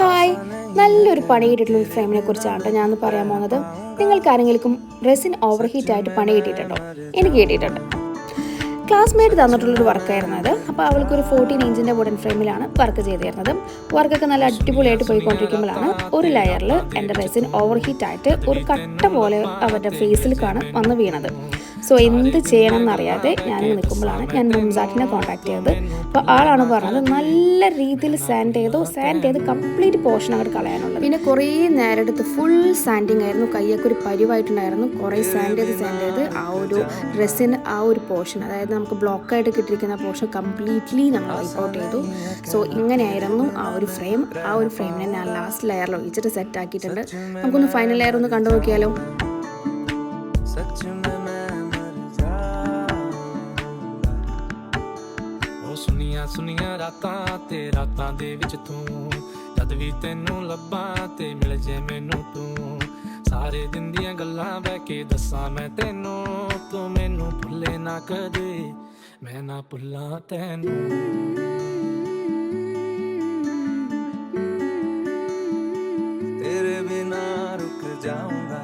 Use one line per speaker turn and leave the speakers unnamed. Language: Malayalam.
ഹായ്, നല്ലൊരു പണി കിട്ടിയിട്ടുള്ള ഫ്രെയിമിനെ കുറിച്ചാണ് ഞാൻ പറയാൻ പോകുന്നത്. നിങ്ങൾക്ക് ആരെങ്കിലും റെസിൻ ഓവർ ഹീറ്റ് ആയിട്ട് പണി കിട്ടിയിട്ടുണ്ടോ? എനിക്ക് കിട്ടിയിട്ടുണ്ട്. ക്ലാസ്മേറ്റ് തന്നിട്ടുള്ളൊരു വർക്കായിരുന്നു അത്. അപ്പോൾ അവൾക്കൊരു 14 ഇഞ്ചിൻ്റെ വുഡൻ ഫ്രെയിമിലാണ് വർക്ക് ചെയ്തിരുന്നത്. വർക്കൊക്കെ നല്ല അടിപൊളിയായിട്ട് പോയിക്കൊണ്ടിരിക്കുമ്പോഴാണ് ഒരു ലെയറിൽ എൻ്റെ റെസിൻ ഓവർ ഹീറ്റ് ആയിട്ട് ഒരു കട്ട പോലെ അവരുടെ ഫേസിലേക്കാണ് വന്ന് വീണത്. സോ എന്ത് ചെയ്യണം എന്നറിയാതെ ഞാനിങ്ങനെ നിൽക്കുമ്പോഴാണ് ഞാൻ മുംസാറ്റിനെ കോൺടാക്ട് ചെയ്തത്. അപ്പോൾ ആളാണ് പറഞ്ഞത് നല്ല രീതിയിൽ സാൻഡ് ചെയ്ത് കംപ്ലീറ്റ് പോർഷൻ അങ്ങോട്ട് കളയാനുള്ളത്. പിന്നെ കുറേ നേരം എടുത്ത് ഫുൾ സാൻഡിങ് ആയിരുന്നു, കയ്യൊക്കെ ഒരു പരിവായിട്ടുണ്ടായിരുന്നു. കുറേ സാൻഡ് ചെയ്ത് ആ ഒരു റെസിൻ ആ ഒരു പോർഷൻ, അതായത് നമുക്ക് ബ്ലോക്കായിട്ട് കിട്ടിയിരിക്കുന്ന പോർഷൻ കംപ്ലീറ്റ്ലി ഞങ്ങൾ വൈപ്പ് ഔട്ട് ചെയ്തു. സോ ഇങ്ങനെയായിരുന്നു ആ ഒരു ഫ്രെയിം. ആ ഒരു ഫ്രെയിമിനെ ഞാൻ ലാസ്റ്റ് ലെയറിൽ ഒഴിച്ചിട്ട് സെറ്റ് ആക്കിയിട്ടുണ്ട്. നമുക്കൊന്ന് ഫൈനൽ ലെയർ ഒന്ന് കണ്ടു നോക്കിയാലോ.
ਸੁਨੀਆਂ ਰਾਤਾਂ ਤੇ ਰਾਤਾਂ ਦੇ ਵਿੱਚ ਤੂੰ ਜਦ ਵੀ ਤੈਨੂੰ ਲੱਭਾਂ ਤੇ ਮਿਲ ਜੇ ਮੈਨੂੰ ਤੂੰ ਸਾਰੇ ਦਿਨ ਦੀਆਂ ਗੱਲਾਂ ਬਹਿ ਕੇ ਦੱਸਾਂ ਮੈਂ ਤੈਨੂੰ ਤੂੰ ਮੈਨੂੰ ਭੁੱਲੇ ਨਾ ਕਦੇ ਮੈਂ ਨਾ ਭੁੱਲਾਂ ਤੈਨੂੰ तेरे बिना रुक जाऊंगा